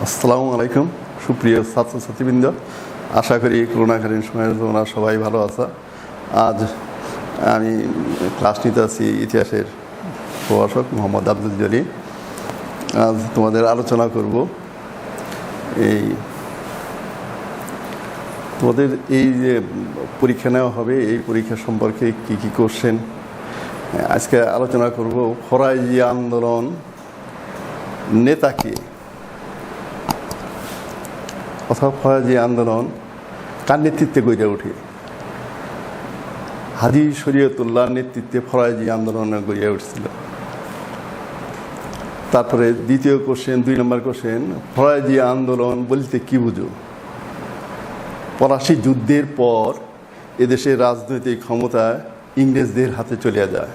আসসালামু আলাইকুম সুপ্রিয় ছাত্রছাত্রীবৃন্দ, আশা করি করোনাকালীন সময়ে তোমরা সবাই ভালো আছো। আজ আমি ক্লাস নিতে আছি ইতিহাসের প্রভাষক মোহাম্মদ আব্দুল জলিল। আজ তোমাদের আলোচনা করব তোমাদের এই যে পরীক্ষা নেওয়া হবে, এই পরীক্ষা সম্পর্কে কি কি কোশ্চেন আজকে আলোচনা করব। ফরাজি আন্দোলন নেতাকে অথবা ফরাজি আন্দোলন কার নেতৃত্বে গড়ে ওঠে? হাজী শরীয়তুল্লাহর নেতৃত্বে ফরাজি আন্দোলন গড়ে উঠছিল। তারপরে দ্বিতীয় কোশ্চেন, 2 নম্বর কোশ্চেন, ফরাজি আন্দোলন বলতে কি বুঝো? পলাশী যুদ্ধের পর এদেশের রাজনৈতিক ক্ষমতা ইংরেজদের হাতে চলে যায়।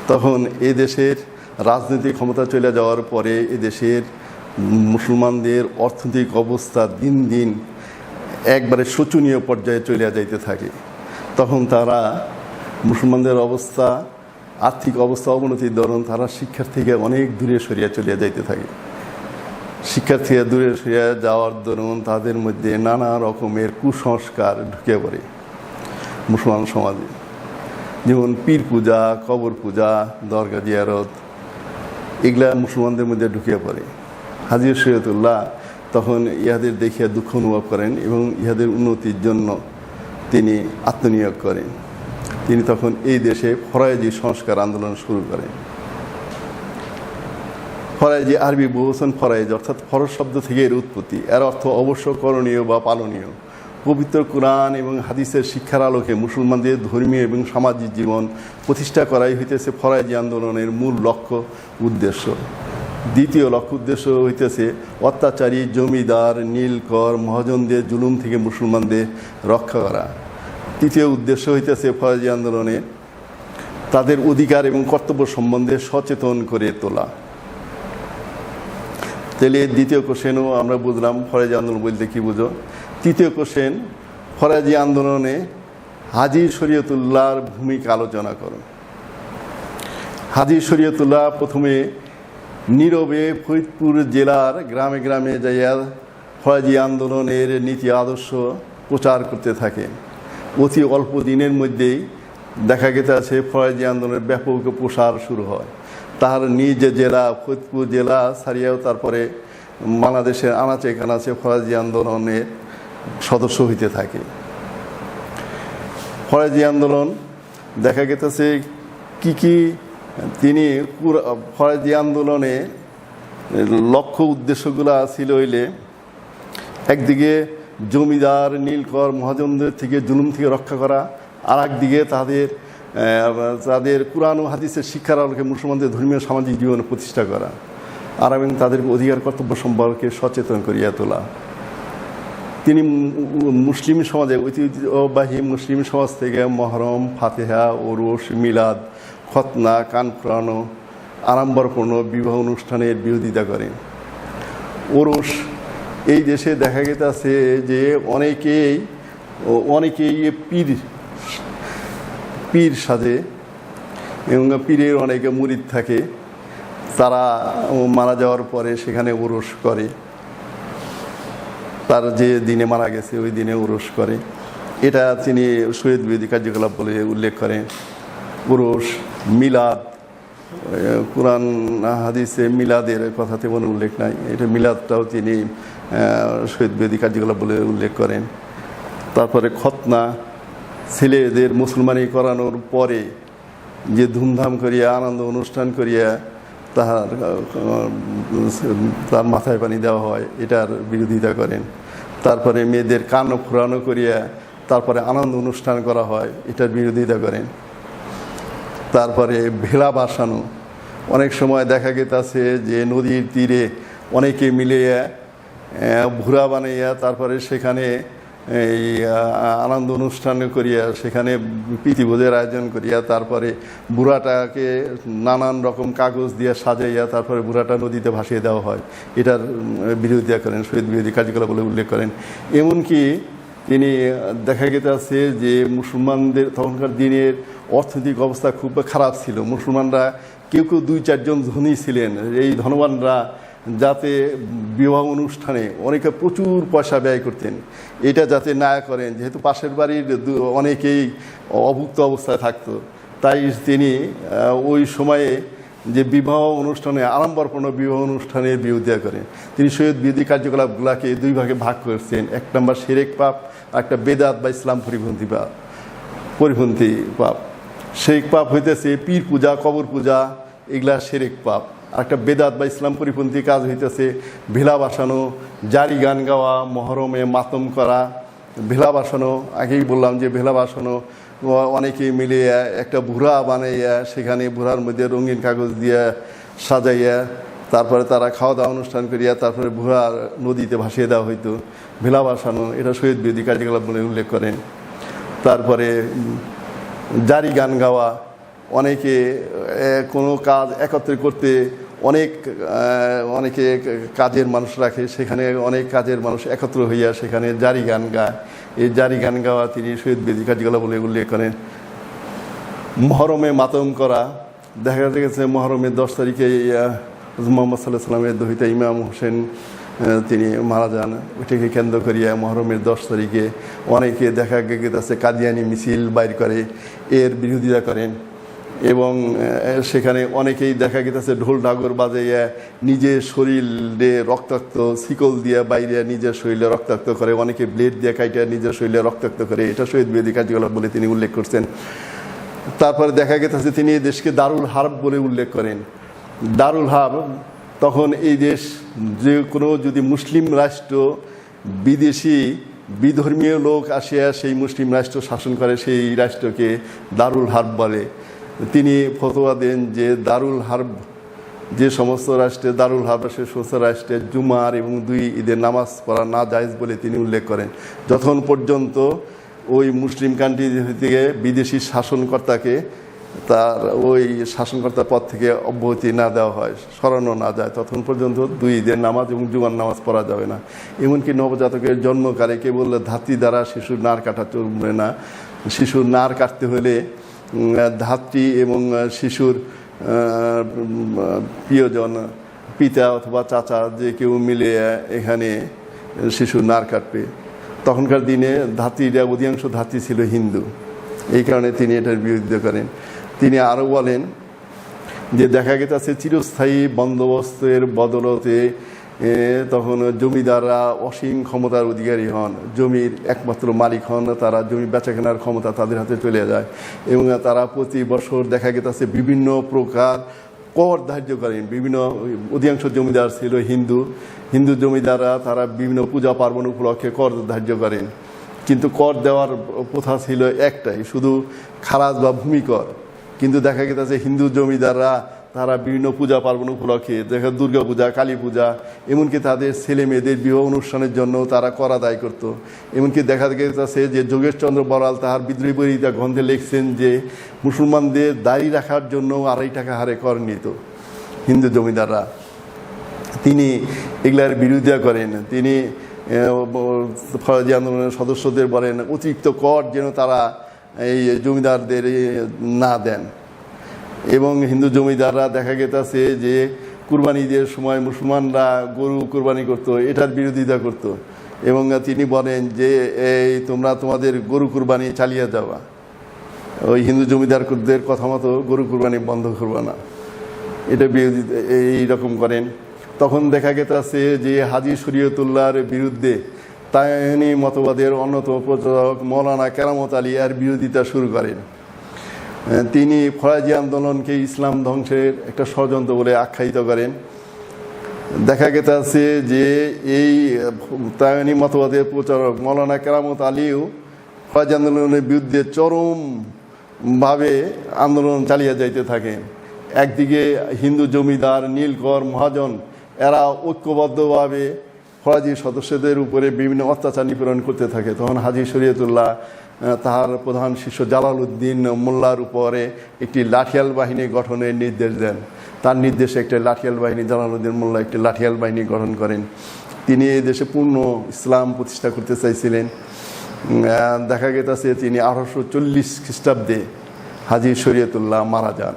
তখন এদেশের রাজনৈতিক ক্ষমতা চলে যাওয়ার পরে এদেশের মুসলমানদের অর্থনৈতিক অবস্থা দিন দিন একবারে শোচনীয় পর্যায়ে চলে যাইতে থাকে। তখন তারা মুসলমানদের অবস্থা, আর্থিক অবস্থা অবনতির দরুন তারা শিক্ষার থেকে অনেক দূরে সরিয়ে চলে যাইতে থাকে। শিক্ষার থেকে দূরে সরিয়ে যাওয়ার দরুন তাদের মধ্যে নানা রকমের কুসংস্কার ঢুকে পড়ে মুসলমান সমাজে, যেমন পীর পূজা, কবর পূজা, দরগা জিয়ারত, এগুলা মুসলমানদের মধ্যে ঢুকে পড়ে। হাজী শরীয়তুল্লাহ তখন ইহাদের দেখিয়া দুঃখ অনুভব করেন এবং ইহাদের উন্নতির জন্য তিনি আত্মনিয়োগ করেন। তিনি তখন এই দেশে ফরাজি সংস্কার আন্দোলন শুরু করেন। ফরাজি আরবি বহুবচন ফরাইজ, অর্থাৎ ফরজ শব্দ থেকে এর উৎপত্তি। এর অর্থ অবশ্য করণীয় বা পালনীয়। পবিত্র কোরআন এবং হাদিসের শিক্ষার আলোকে মুসলমানদের ধর্মীয় এবং সামাজিক জীবন প্রতিষ্ঠা করাই হইতেছে ফরাজি আন্দোলনের মূল লক্ষ্য উদ্দেশ্য। দ্বিতীয় লক্ষ্য উদ্দেশ্য হইতেছে অত্যাচারী জমিদার, নীলকর, মহাজনদের জুলুম থেকে মুসলমানদের রক্ষা করা। তৃতীয় উদ্দেশ্য হইতেছে ফরাজি আন্দোলনে তাদের অধিকার এবং কর্তব্য সম্বন্ধে সচেতন করে তোলা। তাহলে দ্বিতীয় কোশ্চেনও আমরা বুঝলাম ফরাজি আন্দোলন বলতে কী বুঝো। তৃতীয় কোশ্চেন, ফরাজি আন্দোলনে হাজী শরীয়তুল্লাহর ভূমিকা আলোচনা করো। হাজী শরীয়তুল্লাহ প্রথমে নীরবে ফরিদপুর জেলার গ্রামে গ্রামে যাইয়া ফরাজি আন্দোলনের নীতি আদর্শ প্রচার করতে থাকে। অতি অল্প দিনের মধ্যেই দেখা গেছে ফরাজি আন্দোলনের ব্যাপক প্রসার শুরু হয়। তার নিজ জেলা ফরিদপুর জেলা ছাড়িয়েও তারপরে বাংলাদেশের আনাচে কানাচে ফরাজি আন্দোলনের সদস্য হইতে থাকে। ফরাজি আন্দোলন দেখা গেছে কি তিনি ফরাজি আন্দোলনে লক্ষ্য উদ্দেশ্যগুলো ছিল হইলে, একদিকে জমিদার, নীলকর, মহাজনদের থেকে জুলুম থেকে রক্ষা করা, আর একদিকে তাদের কুরআন ও হাদিসের শিক্ষার আলোকে মুসলমানদের ধর্মীয় সামাজিক জীবন প্রতিষ্ঠা করা, আর এবং তাদের অধিকার কর্তব্য সম্পর্কে সচেতন করিয়া তোলা। তিনি মুসলিম সমাজে, ঐতিহ্যবাহী মুসলিম সমাজ থেকে মহরম, ফাতেহা, ওরস, মিলাদ, খতনা, কান ফুরানো, আড়ম্বরপূর্ণ বিবাহ অনুষ্ঠানের বিরোধিতা করেন। ওরস এই দেশে দেখা গেছে যে অনেকেই পীর সাজে এবং পীরের অনেকে মুরিদ থাকে। তারা মারা যাওয়ার পরে সেখানে ওরস করে, তার যে দিনে মারা গেছে ওই দিনে ওরস করে। এটা তিনি শহীদ বিরোধী কার্যকলাপ বলে উল্লেখ করেন। ওরস, মিলাদ, কোরআন হাদিসে মিলাদের কথা তেমন উল্লেখ নাই, এটা মিলাদটাও তিনি শহীদ বিরোধী কার্যকলাপ বলে উল্লেখ করেন। তারপরে খতনা, ছেলেদের মুসলমানি করানোর পরে যে ধুমধাম করিয়া আনন্দ অনুষ্ঠান করিয়া তার মাথায় পানি দেওয়া হয়, এটার বিরোধিতা করেন। তারপরে মেয়েদের কান ফুরানো করিয়া তারপরে আনন্দ অনুষ্ঠান করা হয়, এটার বিরোধিতা করেন। তারপরে ভেলা বাসানো, অনেক সময় দেখা গেছে যে নদীর তীরে অনেকে মিলিয়া ভুরা বানাইয়া তারপরে সেখানে এই আনন্দ অনুষ্ঠান করিয়া সেখানে প্রীতিভোজের আয়োজন করিয়া তারপরে বুড়াটাকে নানান রকম কাগজ দিয়ে সাজাইয়া তারপরে বুড়াটা নদীতে ভাসিয়ে দেওয়া হয়, এটার বিরোধিতা করেন, শহীদ বিরোধী কার্যকলাপ বলে উল্লেখ করেন। এমনকি তিনি দেখা গেছে যে মুসলমানদের তখনকার দিনের অর্থনৈতিক অবস্থা খুব খারাপ ছিল। মুসলমানরা কেউ 2-4 জন ধনী ছিলেন, এই ধনবানরা যাতে বিবাহ অনুষ্ঠানে অনেকে প্রচুর পয়সা ব্যয় করতেন, এটা যাতে না করেন, যেহেতু পাশের বাড়ির অনেকেই অভুক্ত অবস্থায় থাকতো, তাই তিনি ওই সময়ে যে বিবাহ অনুষ্ঠানে আড়ম্বরপূর্ণ বিবাহ অনুষ্ঠানের বিরোধিতা করেন। তিনি শহীদ বিরোধী কার্যকলাপগুলোকে দুই ভাগে ভাগ করেছেন, এক নম্বর শিরক পাপ, একটা বেদাত বা ইসলাম পরিপন্থী পাপ। শিরক পাপ হইতেছে পীর পূজা, কবর পূজা, এগুলা শিরক পাপ। আর একটা বেদাত বা ইসলাম পরিপন্থী কাজ হইতেছে ভেলা বাসানো, জারি গান গাওয়া, মহরমে মাতম করা, ভেলা বাসানো। আগেই বললাম যে ভেলা বাসানো অনেকে মিলে একটা ভুরা বানাইয়া সেখানে ভুরার মধ্যে রঙিন কাগজ দিয়ে সাজাইয়া তারপরে তারা খাওয়া দাওয়া অনুষ্ঠান করিয়া তারপরে ভুরা নদীতে ভাসিয়ে দেওয়া হইতো। ভেলা বাসানো এটা শহীদ বিরোধী কার্যকলাপ বলে উল্লেখ করেন। তারপরে জারি গান গাওয়া, অনেকে কোনো কাজ একত্রে করতে অনেকে কাজের মানুষ রাখে, সেখানে অনেক কাজের মানুষ একত্র হইয়া সেখানে জারি গান গায়। এই জারি গান গাওয়া তিনি শহীদ বিরোধী কার্যকলাপ বলে উল্লেখ করেন। মহরমে মাতম করা, দেখা গেছে মহরমের 10 তারিখে মোহাম্মদ সাল্লাহ সাল্লামের দহিতা ইমাম হোসেন তিনি মারা যান। ওইটাকে কেন্দ্র করিয়া মহরমের 10 তারিখে অনেকে দেখা গেছে কাদিয়ানি মিছিল বাইর করে, এর বিরোধিতা করেন। এবং সেখানে অনেকেই দেখা গেছে ঢোল ঢাগর বাজাইয়া নিজের শরীরে রক্তাক্ত শিকল দিয়ে বাইরে নিজের শরীরে রক্তাক্ত করে, অনেকে ব্লেড দিয়ে কাইটা নিজের শরীরে রক্তাক্ত করে। এটা শহীদ বিরোধী কার্যকলাপ বলে তিনি উল্লেখ করছেন। তারপরে দেখা গেছে তিনি এই দেশকে দারুল হার্ব বলে উল্লেখ করেন। দারুল হার্ব তখন এই দেশ যে কোনো যদি মুসলিম রাষ্ট্র বিদেশি বিধর্মীয় লোক আসিয়া সেই মুসলিম রাষ্ট্র শাসন করে, সেই রাষ্ট্রকে দারুল হার্ব বলে। তিনি ফতোয়া দেন যে দারুল হার্ব যে সমস্ত রাষ্ট্রে দারুল হার্ব সে সমস্ত রাষ্ট্রে জুমার এবং 2 ঈদের নামাজ পড়া না জায়েজ বলে তিনি উল্লেখ করেন, যতক্ষণ পর্যন্ত ওই মুসলিম কান্ট্রি থেকে বিদেশি শাসনকর্তাকে তার ওই শাসনকর্তার পদ থেকে অব্যাহতি না দেওয়া হয়, সরানো না যায়, ততক্ষণ পর্যন্ত 2 ঈদের নামাজ এবং জুমার নামাজ পড়া যাবে না। এমনকি নবজাতকের জন্মকালে কেবল ধাত্রী দ্বারা শিশুর নার কাটা চলবে না। শিশুর নার কাটতে হলে ধাত্রী এবং শিশুর প্রিয়জন পিতা অথবা চাচা যে কেউ মিলে এখানে শিশুর নার কাটবে। তখনকার দিনে ধাত্রীরা অধিকাংশ ধাত্রী ছিল হিন্দু, এই কারণে তিনি এটার বিরোধিতা করেন। তিনি আরও বলেন যে দেখা গেছে চিরস্থায়ী বন্দোবস্তের বদলতে তখন জমিদাররা অসীম ক্ষমতার অধিকারী হন, জমির একমাত্র মালিক হন, তারা জমি বেচা কেনার ক্ষমতা তাদের হাতে চলে যায় এবং তারা প্রতি বছর দেখা গেছে বিভিন্ন প্রকার কর ধার্য করেন। অধিকাংশ জমিদার ছিল হিন্দু জমিদাররা তারা বিভিন্ন পূজা পার্বণ উপলক্ষে কর ধার্য করেন, কিন্তু কর দেওয়ার প্রথা ছিল একটাই, শুধু খারাজ বা ভূমিকর। কিন্তু দেখা গেছে হিন্দু জমিদাররা তারা বিভিন্ন পূজা পার্বণ উপলক্ষে, দেখা দুর্গা পূজা, কালী পূজা, এমনকি তাদের ছেলে মেয়েদের বিবাহ অনুষ্ঠানের জন্য তারা কর আদায় করত। এমনকি দেখা গেছে যে যোগেশচন্দ্র বড়াল তাহার বিদ্রোহী বইটা গ্রন্থে লিখছেন যে মুসলমানদের দাড়ি রাখার জন্য 2.5 টাকা হারে কর নিত হিন্দু জমিদাররা। তিনি এগুলার বিরোধিতা করেন। তিনি ফরাজি আন্দোলনের সদস্যদের বলেন অতিরিক্ত কর যেন তারা এই জমিদারদের না দেন। এবং হিন্দু জমিদাররা দেখা গেছে যে কুরবানি ঈদের সময় মুসলমানরা গরু কুরবানি করতো, এটার বিরোধিতা করত। এবং তিনি বলেন যে এই তোমরা তোমাদের গরু কুরবানি চালিয়ে যাওয়া, ওই হিন্দু জমিদারদের কথা মতো গরু কুরবানি বন্ধ করবা না, এটা বিরোধিতা এইরকম করেন। তখন দেখা গেছে যে হাজী শরীয়তুল্লাহর বিরুদ্ধে তায়ানি মতবাদের অন্যতম প্রচারক মৌলানা কেরামত আলী এর বিরোধিতা শুরু করেন। তিনি ফরাজি আন্দোলনকে ইসলাম ধ্বংসের একটা ষড়যন্ত্র বলে আখ্যায়িত করেন। দেখা গেছে যে এই তায়ানি মতবাদের প্রচারক মৌলানা কেরামত আলীও ফরাজি আন্দোলনের বিরুদ্ধে চরমভাবে আন্দোলন চালিয়ে যাইতে থাকেন। একদিকে হিন্দু জমিদার, নীলকর, মহাজন এরা ঐক্যবদ্ধভাবে ফরাজি সদস্যদের উপরে বিভিন্ন অত্যাচার নিপীড়ন করতে থাকে। তখন হাজী শরীয়তুল্লাহ তাহার প্রধান শিষ্য জালালউদ্দিন মোল্লার উপরে একটি লাঠিয়াল বাহিনী গঠনের নির্দেশ দেন। তার নির্দেশে একটা লাঠিয়াল বাহিনী, জালালউদ্দিন মোল্লা একটি লাঠিয়াল বাহিনী গঠন করেন। তিনি এই দেশে পূর্ণ ইসলাম প্রতিষ্ঠা করতে চাইছিলেন। দেখা গেছে তিনি 1840 খ্রিস্টাব্দে হাজী শরীয়তুল্লাহ মারা যান।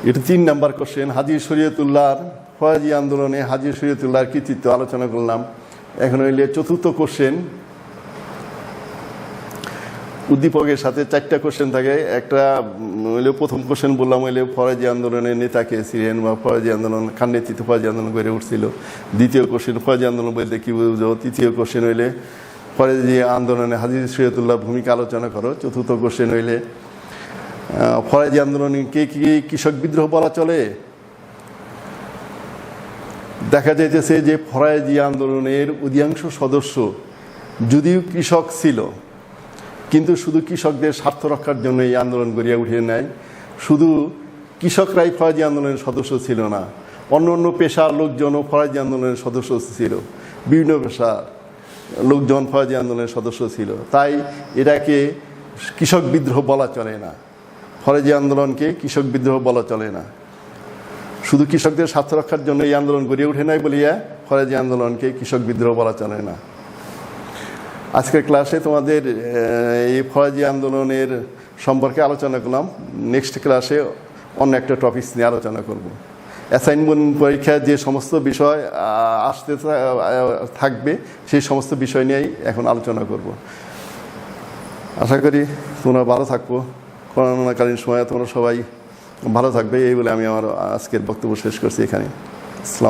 এটা 3 নাম্বার কোশ্চেন। হাজী শরীয়তুল্লাহর ফরাজি আন্দোলনে হাজী শরীয়তুল্লাহর কৃতিত্ব আলোচনা করলাম। এখন হইলে চতুর্থ কোশ্চেন। উদ্দীপকের সাথে 4টা কোশ্চেন থাকে। একটা হইলে প্রথম কোশ্চেন বললাম হইলে ফরাজি আন্দোলনের নেতা কে ছিলেন বা ফরাজি আন্দোলন কার নেতৃত্বে ফরাজি আন্দোলন গড়ে উঠছিল। দ্বিতীয় কোশ্চেন ফরাজি আন্দোলন বলতে কী বুঝো। তৃতীয় কোশ্চেন হইলে ফরাজি আন্দোলনে হাজী শরীয়তুল্লাহ ভূমিকা আলোচনা করো। চতুর্থ কোশ্চেন হইলে ফরাজি আন্দোলনকে কি কৃষক বিদ্রোহ বলা চলে। দেখা যাইতেছে যে ফরাজি আন্দোলনের অধিকাংশ সদস্য যদিও কৃষক ছিল, কিন্তু শুধু কৃষকদের স্বার্থ রক্ষার জন্য এই আন্দোলন গড়িয়া উঠিয়ে নেয়। শুধু কৃষকরাই ফরাজি আন্দোলনের সদস্য ছিল না, অন্য অন্য পেশার লোকজনও ফরাজি আন্দোলনের সদস্য ছিল। বিভিন্ন পেশার লোকজন ফরাজি আন্দোলনের সদস্য ছিল। তাই এটাকে কৃষক বিদ্রোহ বলা চলে না। ফরাজি আন্দোলনকে কৃষক বিদ্রোহ বলা চলে না। শুধু কৃষকদের স্বার্থ রক্ষার জন্য এই আন্দোলন গড়িয়ে উঠে নাই বলিয়া ফরাজি আন্দোলনকে কৃষক বিদ্রোহ বলা চলে না। আজকের ক্লাসে তোমাদের এই ফরাজি আন্দোলনের সম্পর্কে আলোচনা করলাম। নেক্সট ক্লাসে অন্য একটা টপিকস নিয়ে আলোচনা করব। অ্যাসাইনমেন্ট পরীক্ষায় যে সমস্ত বিষয় আসতে থাকবে সেই সমস্ত বিষয় নিয়েই এখন আলোচনা করব। আশা করি তোমরা ভালো থাকবো। করোনাকালীন সময়ে তোমরা সবাই ভালো থাকবে, এই বলে আমি আমার আজকের বক্তব্য শেষ করছি এখানে। আসসালাম।